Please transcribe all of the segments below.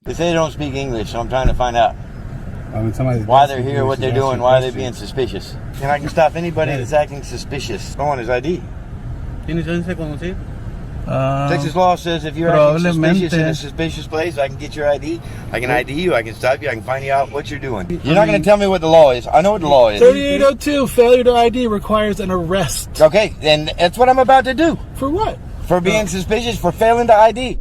They say they don't speak English, so I'm trying to find out why they're here, what they're doing, why they're being suspicious. And I can stop anybody that's acting suspicious. Go on his ID. Texas law says if you're acting suspicious in a suspicious place, I can get your ID, I can ID you, I can stop you, I can find you out what you're doing. You're not going to tell me what the law is. I know what the law is. 3802, failure to ID requires an arrest. Okay, then that's what I'm about to do. For what? For being suspicious, for failing to ID.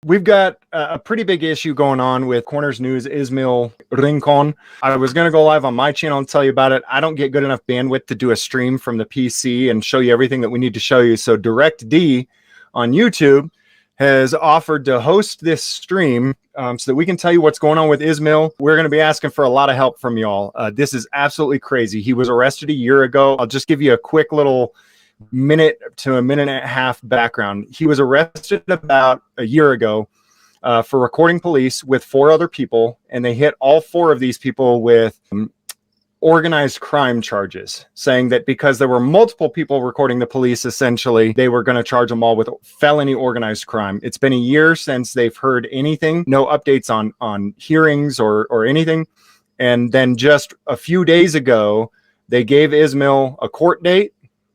We've got a pretty big issue going on with Corners News Ismail Rincon. I was going to go live on my channel and tell you about it. I don't get good enough bandwidth to do a stream from the PC and show you everything that we need to show you. So Direct D on YouTube has offered to host this stream so that we can tell you what's going on with Ismail. We're going to be asking for a lot of help from y'all. This is absolutely crazy. He was arrested a year ago. I'll just give you a quick little minute to a minute and a half background. He was arrested about a year ago for recording police with 4 other people, and they hit all 4 of these people with organized crime charges, saying that because there were multiple people recording the police, essentially, they were going to charge them all with felony organized crime. It's been a year since they've heard anything, no updates on hearings or anything. And then just a few days ago, they gave Ismail a court date,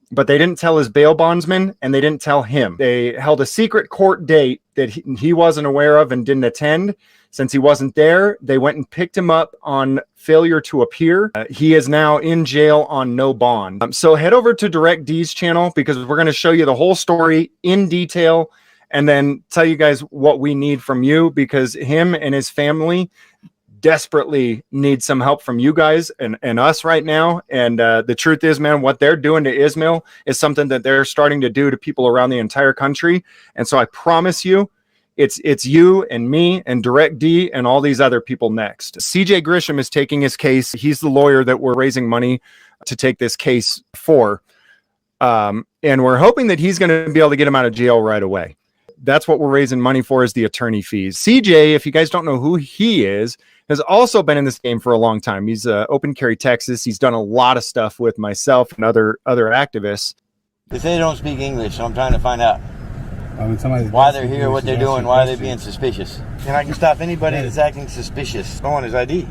but they didn't tell his bail bondsman, and they didn't tell him. They held a secret court date that he wasn't aware of and didn't attend. Since he wasn't there, they went and picked him up on failure to appear. He is now in jail on no bond. So head over to Direct D's channel, because we're going to show you the whole story in detail and then tell you guys what we need from you, because him and his family desperately need some help from you guys and us right now. And the truth is, man, what they're doing to Ismail is something that they're starting to do to people around the entire country. And so I promise you, it's you and me and Direct D and all these other people next. CJ Grisham is taking his case. He's the lawyer that we're raising money to take this case for. And we're hoping that he's going to be able to get him out of jail right away. That's what we're raising money for, is the attorney fees. CJ, if you guys don't know who he is, has also been in this game for a long time. He's Open Carry Texas. He's done a lot of stuff with myself and other activists. They say they don't speak English, so I'm trying to find out why they're here, what they're doing, why they're being suspicious. And I can stop anybody that's acting suspicious. Go on his ID.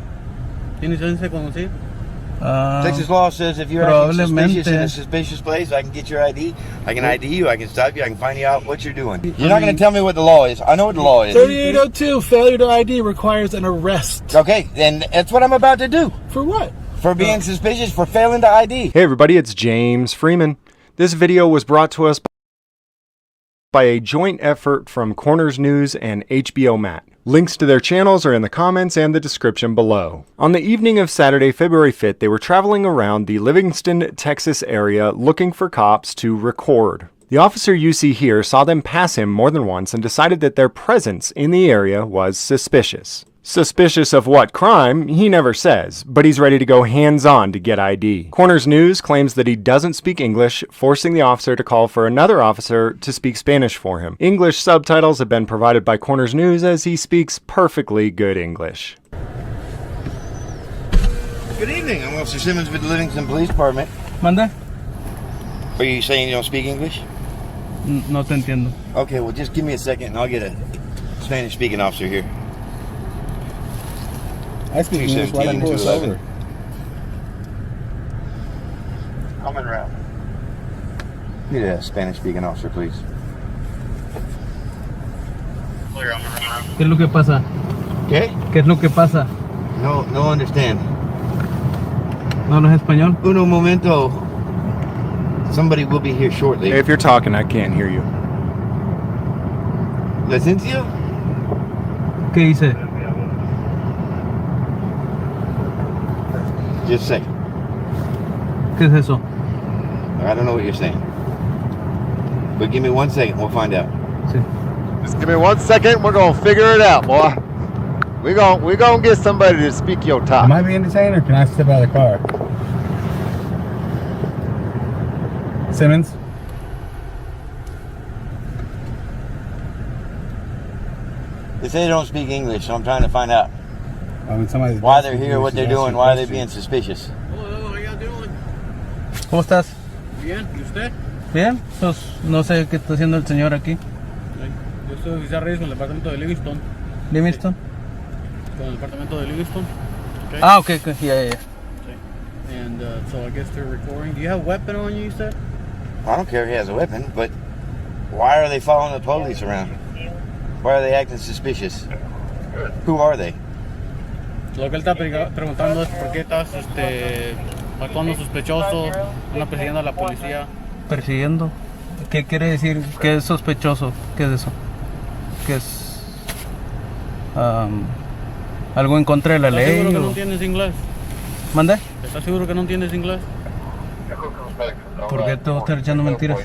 Texas law says if you're acting suspicious in a suspicious place, I can get your ID, I can ID you, I can stop you, I can find you out what you're doing. You're not going to tell me what the law is. I know what the law is. 3802, failure to ID requires an arrest. Okay, then that's what I'm about to do. For what? For being suspicious, for failing to ID. Hey everybody, it's James Freeman. This video was brought to us by a joint effort from Corners News and HBO Matt. Links to their channels are in the comments and the description below. On the evening of Saturday, February 5th, they were traveling around the Livingston, Texas area looking for cops to record. The officer you see here saw them pass him more than once and decided that their presence in the area was suspicious. Suspicious of what crime, he never says, but he's ready to go hands-on to get ID. Corners News claims that he doesn't speak English, forcing the officer to call for another officer to speak Spanish for him. English subtitles have been provided by Corners News, as he speaks perfectly good English. Good evening, I'm Officer Simmons with the Livingston Police Department. Manda? Are you saying you don't speak English? No te entiendo. Okay, well just give me a second and I'll get a Spanish-speaking officer here. I speak English. Why not pull us over? I'm en route. Need a Spanish-speaking officer, please. ¿Qué es lo que pasa? ¿Qué? ¿Qué es lo que pasa? No understand. ¿No hablas español? Uno momento. Somebody will be here shortly. If you're talking, I can't hear you. ¿Licencio? ¿Qué dice? Just a second. ¿Qué es eso? I don't know what you're saying. But give me 1 second, we'll find out. Sí. Just give me 1 second, we're gonna figure it out, boy. We're gonna get somebody to speak your talk. Am I being detained or can I step out of the car? Simmons? They say they don't speak English, so I'm trying to find out I mean, why they're here, what they're doing, why they're being suspicious. Hello, how y'all doing? ¿Cómo estás? Bien, ¿y usted? Bien, pues no sé qué está haciendo el señor aquí. Yo soy oficial Reyes con el departamento de Livingston. ¿Livingston? Con el departamento de Livingston. Okay. Ah, ok, yeah. And so I guess they're recording. Do you have a weapon on you said? I don't care if he has a weapon, but why are they following the police around? Why are they acting suspicious? Who are they? Lo que él está preguntando es por qué estás actuando sospechoso, anda persiguiendo a la policía. Persiguiendo. ¿Qué quiere decir? ¿Qué es sospechoso? ¿Qué es eso? ¿Qué es? ¿Algo en contra de la ¿Estás ley? seguro que o... no entiendes inglés? ¿Mande? ¿Estás seguro que no entiendes inglés? ¿Por qué te voy a estar echando mentiras?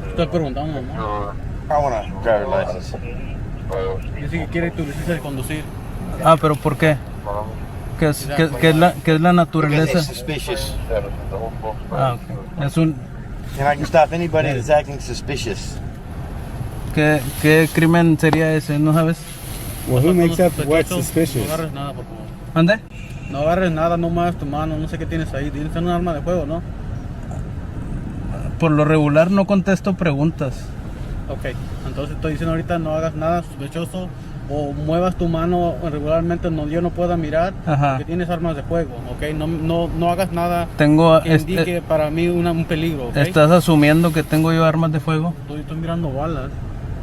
Estoy preguntando, ¿no? I want a driver's license. Dice que quiere tu licencia de conducir. Ah, ¿pero por qué? ¿Qué es la Because naturaleza? it's suspicious. Ah, ok. Es un... And I can stop anybody that's acting suspicious. ¿Qué crimen sería ese? ¿No sabes? Well, who makes up what's No suspicious? agarres nada, por favor. ¿Mande? No agarres nada, no muevas tu mano, no sé qué tienes ahí. Tienes un arma de fuego, ¿no? Por lo regular no contesto preguntas. Ok, entonces estoy diciendo ahorita no hagas nada sospechoso o muevas tu mano regularmente donde yo no pueda mirar. Ajá. Porque tienes armas de fuego, ok. No hagas nada Tengo... que indique para mí un peligro, ok. ¿Estás asumiendo que tengo yo armas de fuego? Estoy mirando balas.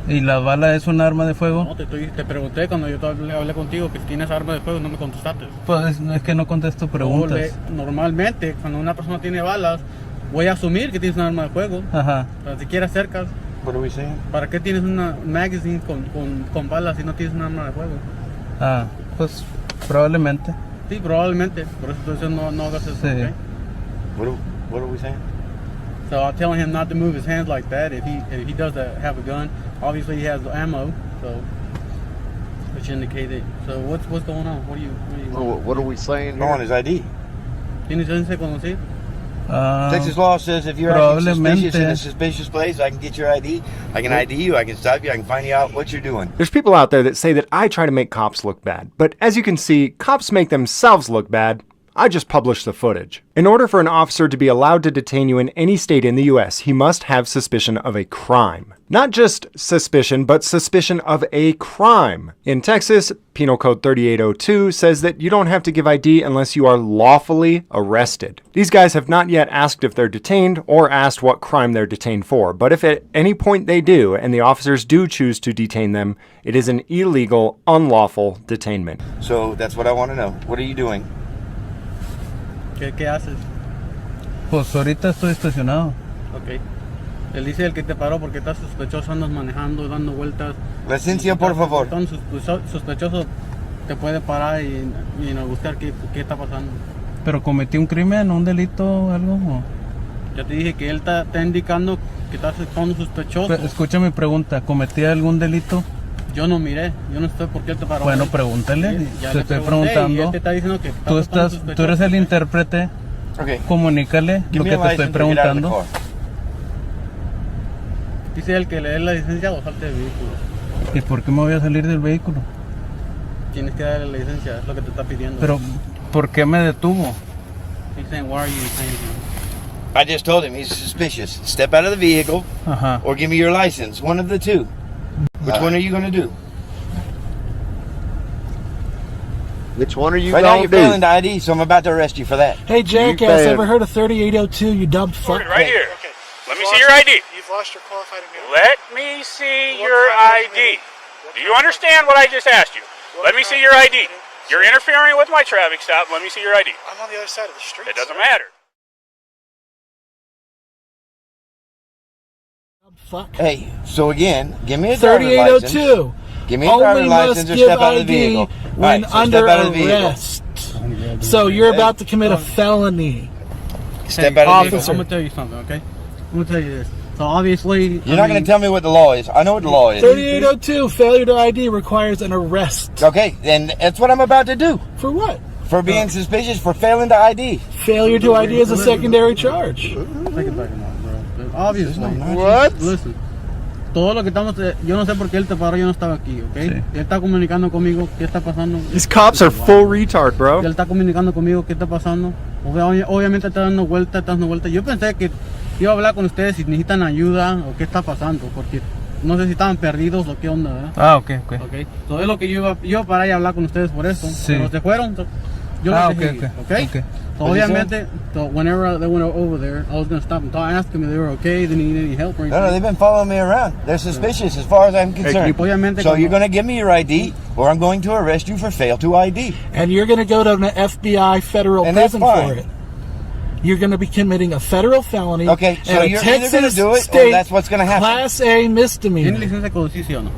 ¿Y la bala es un arma de fuego? No, te pregunté cuando yo hablé contigo que si tienes armas de fuego, no me contestaste. Pues es que no contesto preguntas. Normalmente, cuando una persona tiene balas, voy a asumir que tienes un arma de fuego. Ajá. Pero si quieres acercas, What are we saying? ¿para qué tienes una magazine con balas si no tienes un arma de fuego? Ah, pues probablemente. Sí, probablemente. Por eso estoy diciendo no hagas eso. Sí. ¿Ok? What are we saying? So I'm telling him not to move his hands like that. If he does have a gun, obviously he has ammo. So which indicated. So what's going on? What do you want? What are we saying I here? want his ID. ¿Tienes licencia de conducir? Texas law says if you're acting suspicious in a Probablemente. suspicious place, I can get your ID. I can ID you. I can stop you. I can find you out what you're doing. There's people out there that say that I try to make cops look bad, but as you can see, cops make themselves look bad. I just published the footage. In order for an officer to be allowed to detain you in any state in the US, he must have suspicion of a crime. Not just suspicion, but suspicion of a crime. In Texas, Penal Code 3802 says that you don't have to give ID unless you are lawfully arrested. These guys have not yet asked if they're detained or asked what crime they're detained for, but if at any point they do, and the officers do choose to detain them, it is an illegal, unlawful detainment. So that's what I want to know. What are you doing? ¿Qué haces? Pues ahorita estoy estacionado. Ok. Él dice el que te paró porque estás sospechoso, andas manejando, dando vueltas. Licencia, por favor. Entonces, sospechoso te puede parar y buscar qué está pasando. ¿Pero cometí un crimen, un delito o algo? ¿O? Ya te dije que él está indicando que estás actuando sospechoso. Escucha mi pregunta, ¿cometí algún delito? Yo no miré, yo no sé por qué él te paró. Bueno, pregúntale, Ya te le estoy pregunté, preguntando. y él te está diciendo que Tú eres el intérprete, Okay. comunícale Give lo me que a te estoy license or get out of the preguntando. car. Dice él que le dé la licencia o salte del vehículo. ¿Y por qué me voy a salir del vehículo? Tienes que darle la licencia, es lo que te está pidiendo. Pero, ¿por qué me detuvo? He's saying, why are you detaining him? I just told him he's suspicious. Step out of the vehicle Ajá. or give me your license. One of the two. Which one are you going to do? Which one are you Right now gonna you're do? failing the ID, so I'm about to arrest you for that. Hey, jackass, failed. ever heard of 3802, you dumb fuck? Right here. Okay. Let me see your ID. You've lost your qualified immunity. Let me see your ID. Do you understand what I just asked you? Let me see your ID. You're interfering with my traffic stop. Let me see your ID. I'm on the other side of the street. It doesn't matter. Dumb fuck. Hey, so again, give me a driver's license. 3802. Give me a Only driver's must license or give step out of the ID vehicle. when Alright, so under step out of the vehicle. arrest. So you're about to commit a felony. Step Hey, out of the officer, vehicle. I'm gonna tell you something, okay? I'm gonna tell you this. So obviously, You're not going to tell me what the law is. I know what the law is. 3802, failure to ID requires an arrest. Okay, then that's what I'm about to do. For what? For being suspicious, for failing to ID. Failure to ID is a secondary charge. Take it back a month, bro. Obviously. What? Listen. Todo lo que estamos, yo no sé por qué él te paró, yo no estaba aquí, ¿ok? Sí. Él está comunicando conmigo, ¿qué está pasando? These cops are full retard, bro. Él está comunicando conmigo, ¿qué está pasando? Obviamente está dando vuelta. Yo pensé que iba a hablar con ustedes si necesitan ayuda o qué está pasando, porque no sé si estaban perdidos o qué onda, ¿verdad? Ah, ok. Okay. So, es lo que yo iba para ir a hablar con ustedes por eso. Sí. Pero se fueron. Yo los dejé, okay? So, obviamente, whenever they went over there, I was going to stop and ask them if they were okay, they need any help or anything. No, they've been following me around. They're suspicious as far as I'm concerned. Obviamente, So you're going to give me your ID, or I'm going to arrest you for fail to ID. And you're going to go to an FBI federal And that's prison fine. for it. You're going to be committing a federal felony. Okay, so and a you're either going to Texas do it, or state that's what's going to happen. Class A ¿Tiene misdemeanor. licencia de conducir, sí o no?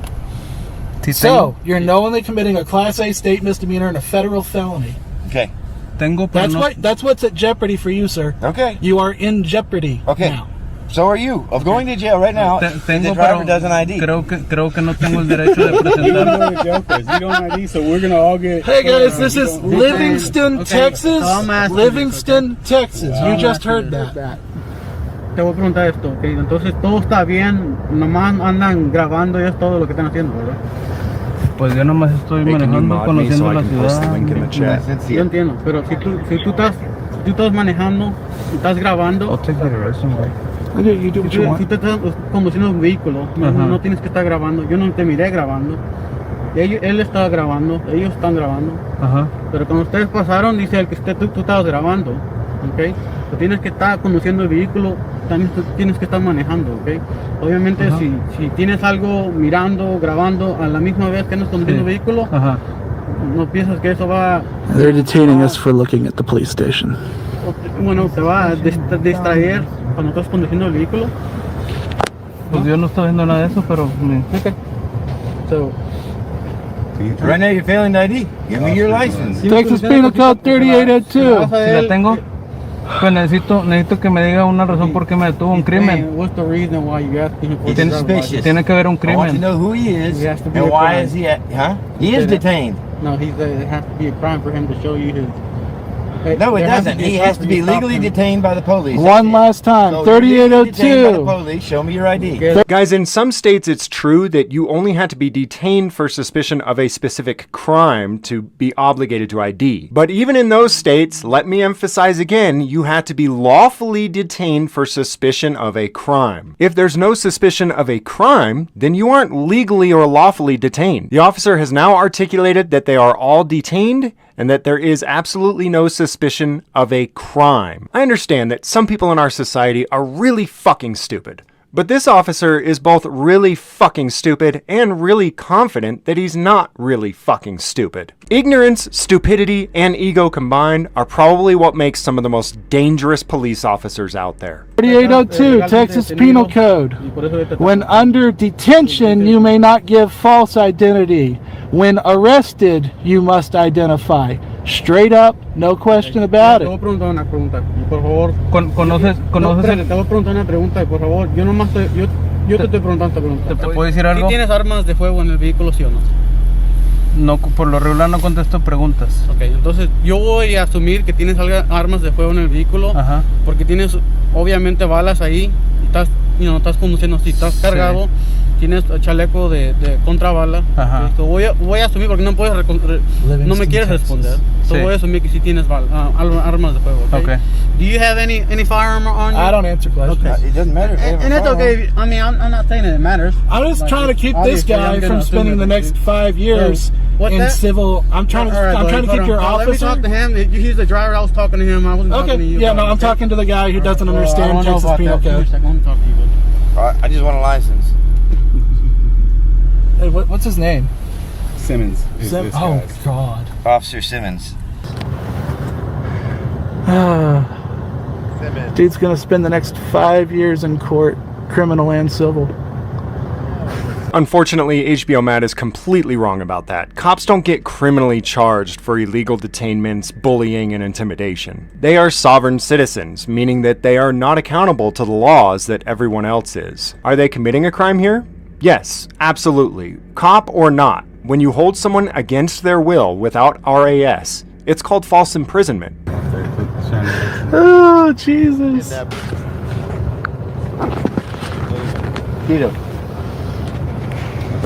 So, you're knowingly committing a Class A state misdemeanor and a federal felony. Okay. Tengo, pero no. That's what's at jeopardy for you, sir. Okay. You are in jeopardy Okay. now. So are you, of going to jail right now if the Tengo, driver pero doesn't ID. creo que no tengo el derecho de presentar. You don't ID, so we're gonna all get. Hey guys, this is Livingston, Okay, Texas. so I'm asking you, Livingston, Texas. You just heard that. Te voy a preguntar esto, ok. Entonces todo está bien, nomás andan grabando y es todo lo que están haciendo, ¿verdad? Pues yo nomás estoy Hey, can you manejando, mod me so conociendo I la can post the ciudad. link in the chat? Yo entiendo, pero si tú estás manejando, estás grabando, I'll take that arrest, right? Okay, you do what you si want. tú estás conduciendo un vehículo, no tienes que estar grabando. Yo no te miré grabando. Él estaba grabando, ellos están grabando. Ajá. Pero cuando ustedes pasaron, dice el que tú estabas grabando, ¿ok? Tú tienes que estar conduciendo el vehículo, también tú tienes que estar manejando, ¿ok? Obviamente, si tienes algo mirando, grabando a la misma vez que andas conduciendo el vehículo, Ajá. no piensas que eso va, They're detaining us for looking at the police station. bueno, te va a distraer cuando estás conduciendo el vehículo. Pues yo no estoy viendo nada de eso, pero Okay. So, Right now you're failing to ID. Give me your license. Texas Penal Code 3802. si la tengo, pues necesito que me diga una razón por qué me detuvo un crimen. What's the reason why you asking him for He's the driver's suspicious. license? Tiene que haber un I want to crimen. know who he is He has to be and a why crime. is he at, huh? He is detained. No, it has to be a crime for him to show you his. No, it There has doesn't. be He a has to be stop legally him. detained by the police. One last time, So you're legally detained by the 3802. police. Show me your ID. Okay. Guys, in some states, it's true that you only have to be detained for suspicion of a specific crime to be obligated to ID. But even in those states, let me emphasize again, you have to be lawfully detained for suspicion of a crime. If there's no suspicion of a crime, then you aren't legally or lawfully detained. The officer has now articulated that they are all detained and that there is absolutely no suspicion of a crime. I understand that some people in our society are really fucking stupid. But this officer is both really fucking stupid and really confident that he's not really fucking stupid. Ignorance, stupidity, and ego combined are probably what makes some of the most dangerous police officers out there. 3802, Texas Penal Code. When under detention, you may not give false identity. When arrested, you must identify. Straight up, no question about Te voy it. a preguntar una pregunta, y por favor. ¿Conoces Espérate, te voy a preguntar una pregunta, y por favor. Yo nomás yo te estoy preguntando esta pregunta. ¿Te puedo decir algo? ¿Sí tienes armas de fuego en el vehículo, sí o no? No, por lo regular no contesto preguntas. Ok, entonces yo voy a asumir que tienes armas de fuego en el vehículo. Ajá. Porque tienes obviamente balas ahí. Y estás conduciendo, si estás cargado, tienes chaleco de contrabala. Ajá. Esto voy a asumir porque no puedes no me quieres responder. Sí. Voy a asumir que sí tienes armas de fuego. Okay? Okay. Do you have any firearm on you? I don't answer questions. Okay. It doesn't matter if they have a And it's firearm. okay. I'm not saying that it matters. I'm just Like, trying to keep this obviously, I'm guy gonna from assume spending the that next 5 years What's in that? civil. I'm trying to All right, keep your Let me officer. talk to him. He's the driver. I was talking to him. I wasn't talking to Okay, you. yeah, no, I'm talking to the guy who doesn't understand I don't know Texas about Penal that. Give me a Code. second. Let me talk to you, bud. I just want a license. Hey, what's his name? Simmons. Oh, God. Officer Simmons. Dude's gonna spend the next 5 years in court, criminal and civil. Unfortunately, HBO Matt is completely wrong about that. Cops don't get criminally charged for illegal detainments, bullying, and intimidation. They are sovereign citizens, meaning that they are not accountable to the laws that everyone else is. Are they committing a crime here? Yes, absolutely. Cop or not, when you hold someone against their will without RAS, it's called false imprisonment. Oh, Jesus. Tito.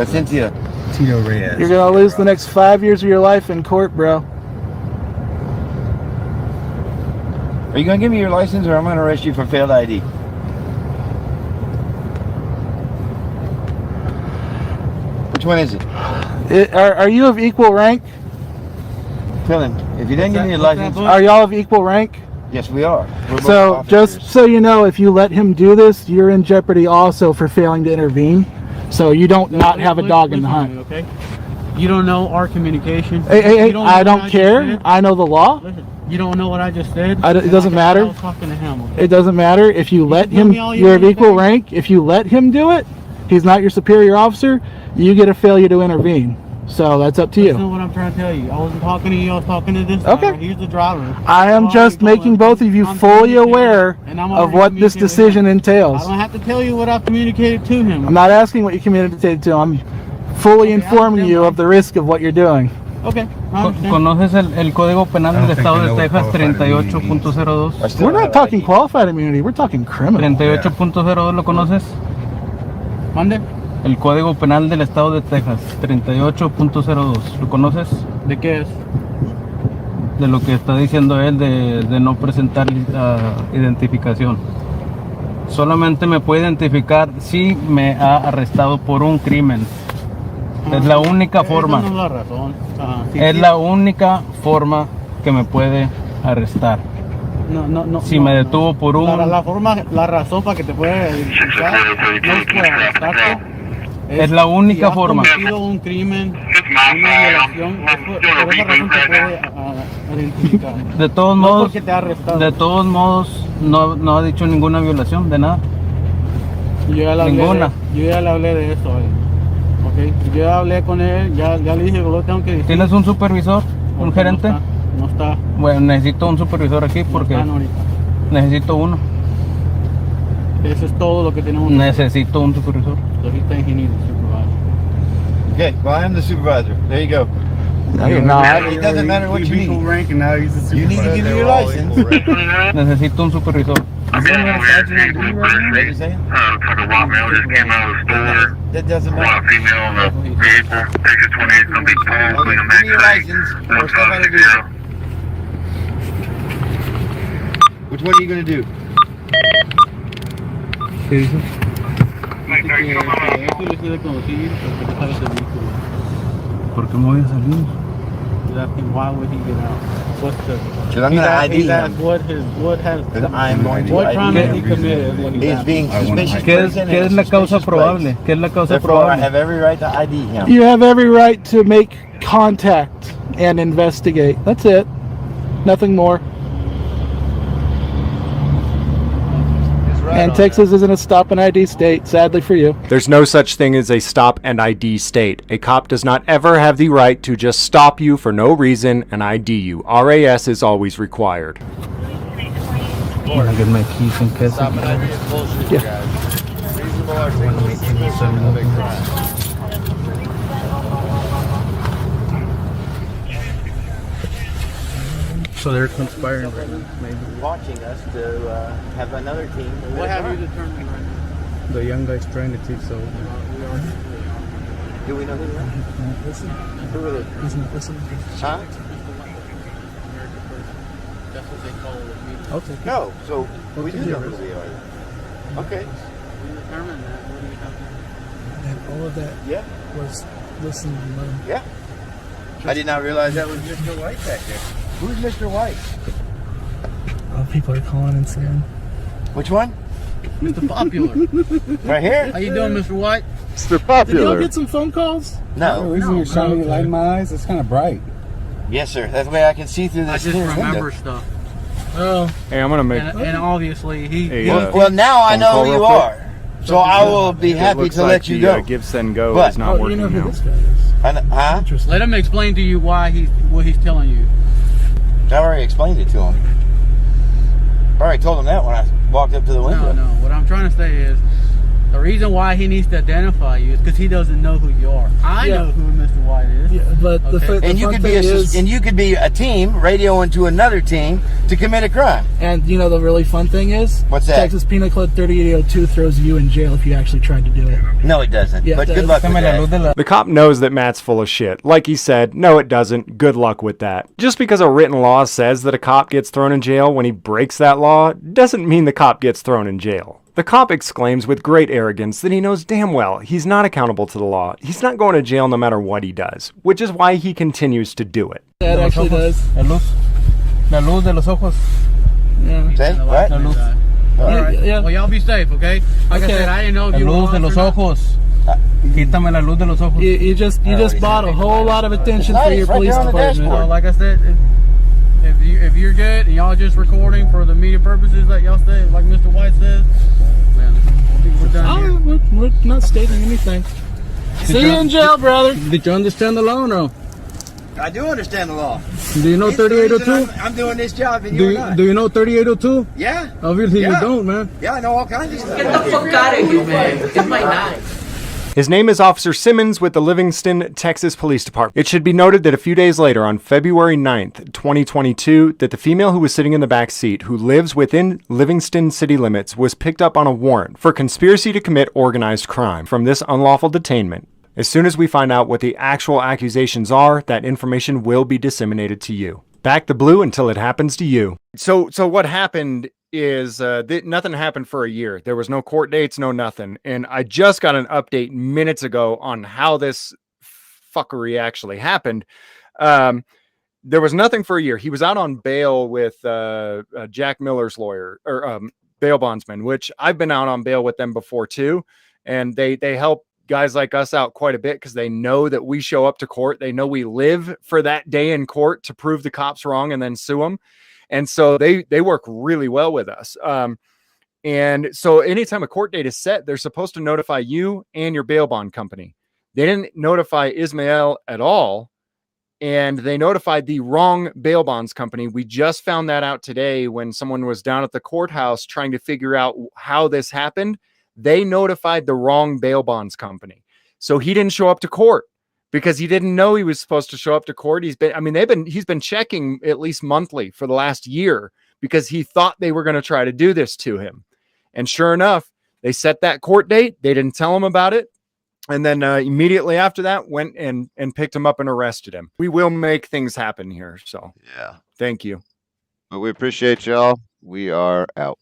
Cynthia. Tito Reyes. You're gonna lose the next 5 years of your life in court, bro. Are you going to give me your license, or I'm going to arrest you for failed ID? Which one is it? Are you of equal rank? Tell him. If you didn't give me your license, Are y'all of equal rank? yes, we are. We're both So officers. just so you know, if you let him do this, you're in jeopardy also for failing to intervene. So you don't not have a dog in the hunt. Okay. You don't know our communication. Hey, You know I what don't just care. said? I know the law. Listen, you don't know what I just said. It doesn't matter. I was talking to him. Okay? It doesn't matter if you let can tell him. me all you You're of want, equal okay? rank. If you let him do it, he's not your superior officer. You get a failure to intervene. So that's up to That's not you. what I'm trying to tell you. I wasn't talking to you. I was talking to this Okay. guy. He's the driver. I am I'm just already making going- both of you I'm fully communicating, aware and I'm of already what this communicating decision with him. entails. I don't have to tell you what I've communicated to him. I'm not asking what you communicated to him. I'm fully Okay, I informing understand you why. of the risk of what you're doing. Okay. I understand. ¿Conoces el Código Penal I don't del think Estado they de know what Texas qualified immunity 38.02? I still We're don't not have talking ID. qualified immunity. We're talking criminal. 38.02 ¿lo conoces? ¿Mande? El Código Penal del Estado de Texas 38.02 ¿lo conoces? ¿De qué es? De lo que está diciendo él de no presentar identificación. Solamente me puede identificar si me ha arrestado por un crimen. Es la única forma. Esa no es la razón. Sí, Es sí. la única forma que me puede arrestar. No, Si me detuvo por un... La razón para que te pueda identificar no es por arrestarte. Es la única forma. Si has cometido un crimen, una violación, por esa razón te puede identificar. De todos No modos, porque te ha arrestado. de todos modos, no ha dicho ninguna violación, de nada. Yo ya le hablé Ninguna. yo ya le hablé de eso a él. Okay. Yo ya hablé con él, ya le dije que lo tengo que decir. ¿Tienes un supervisor? ¿Un Porque gerente? No está. Bueno, necesito un supervisor aquí porque No están ahorita. necesito uno. Eso es todo lo que tenemos. Necesito un supervisor. Ahorita ingeniero supervisor. Okay, well, I am the supervisor. There you go. No, you're not. It doesn't matter what you equal need. rank, and now he's a You need to give me your license. Necesito un supervisor. What are you saying? Looks like a white male just came out of the store. That doesn't matter. White female in the vehicle. Texas 28 is going to be pulled. Okay, Clean them give me your back. license or step out of the vehicle. Which one are you going to do? ¿Qué dices? Eso le quiere conducir porque te sale del vehículo. ¿Por qué me voy a salir? He's asking why would he get out? What's the? Because I'm going to ID He's asked him. what has Because I'm going to what crime has ID he him. committed? is what he's He's asking. being suspicious ¿Qué es, person qué and es la causa suspicious probable? place. ¿Qué es la causa Therefore, I probable? have every right to ID him. You have every right to make contact and investigate. That's it. Nothing more. And Texas isn't a stop and ID state, sadly for you. There's no such thing as a stop and ID state. A cop does not ever have the right to just stop you for no reason and ID you. RAS is always required. Wanna get my keys and keys? Stop and ID is bullshit, Yeah. guys. Reasonable articulation of a crime. So they're conspiring right now, maybe. Watching us to have another team. What have you determined right now? The young guy's trying to teach, so Do we know who they are? Who are they? he's not listening. Huh? That's what they call it. meeting. I'll take it. No, so we do know who they are. Okay. We determined that. What do you have? And all of that Yeah. was listening to him. Yeah. I did not realize that was Mr. White back there. Who's Mr. White? People are calling and saying, Which one? Mr. Popular. Right here? How you doing, Mr. White? Mr. Did y'all Popular. get some phone calls? the No. reason you're shining light in my eyes, it's kind of bright. Yes, sir. That's the way I can see through I this just clear remember window. stuff. Oh, Hey, I'm gonna make And obviously he. Hey, Well, now I phone know call who real you quick. are. So I will be It happy looks to like let you the, go. give send go But- is not oh, you working know who now. this guy is. Huh? Interesting. Let him explain to you why what he's telling you. I already explained it to him. I already told him that when I walked up to the window. No. What I'm trying to say is, The reason why he needs to identify you is because he doesn't know who you are. I know who Mr. White is. Yeah, but And you could be and you could be a team radioing to another team to commit a crime. And you know the really fun thing is, what's that? Texas Penal Code 3802 throws you in jail if you actually tried to do it. No, it doesn't. Yeah, but it good does. luck with that. The cop knows that Matt's full of shit. Like he said, no, it doesn't. Good luck with that. Just because a written law says that a cop gets thrown in jail when he breaks that law doesn't mean the cop gets thrown in jail. The cop exclaims with great arrogance that he knows damn well he's not accountable to the law. He's not going to jail no matter what he does, which is why he continues to do it. That actually does. La luz de los ojos. Yeah. Say, what? La luz. All right. Yeah. Well, y'all be safe, okay? Like I said, I didn't know if La you were luz de lost los or not. ojos. Quítame la luz de los ojos. You just bought a whole lot of attention for your police department. Well, like I said, if you're good and y'all just recording for the media purposes, like y'all said, like Mr. White says, man, we're done here. We're not stating anything. See you in jail, brother. Did you understand the law or no? I do understand the law. Do you know It's the reason 3802? I'm doing this job and you're not. Do you know 3802? Yeah. Obviously Yeah. you don't, man. Yeah, I know all kinds of stuff. Get the fuck out of here, man. It's my knife. His name is Officer Simmons with the Livingston, Texas Police Department. It should be noted that a few days later, on February 9th, 2022, that the female who was sitting in the back seat, who lives within Livingston city limits, was picked up on a warrant for conspiracy to commit organized crime from this unlawful detainment. As soon as we find out what the actual accusations are, that information will be disseminated to you. Back the blue until it happens to you. So what happened is nothing happened for a year. There was no court dates, no nothing. And I just got an update minutes ago on how this fuckery actually happened. There was nothing for a year. He was out on bail with Jack Miller's lawyer, or bail bondsman, which I've been out on bail with them before too. And they help guys like us out quite a bit because they know that we show up to court. They know we live for that day in court to prove the cops wrong and then sue them. And so they work really well with us. And so anytime a court date is set, they're supposed to notify you and your bail bond company. They didn't notify Ismael at all. And they notified the wrong bail bonds company. We just found that out today when someone was down at the courthouse trying to figure out how this happened. They notified the wrong bail bonds company. So he didn't show up to court because he didn't know he was supposed to show up to court. He's been checking at least monthly for the last year because he thought they were going to try to do this to him. And sure enough, they set that court date. They didn't tell him about it. And then immediately after that went and picked him up and arrested him. We will make things happen here. So Yeah. thank you. But we appreciate y'all. We are out.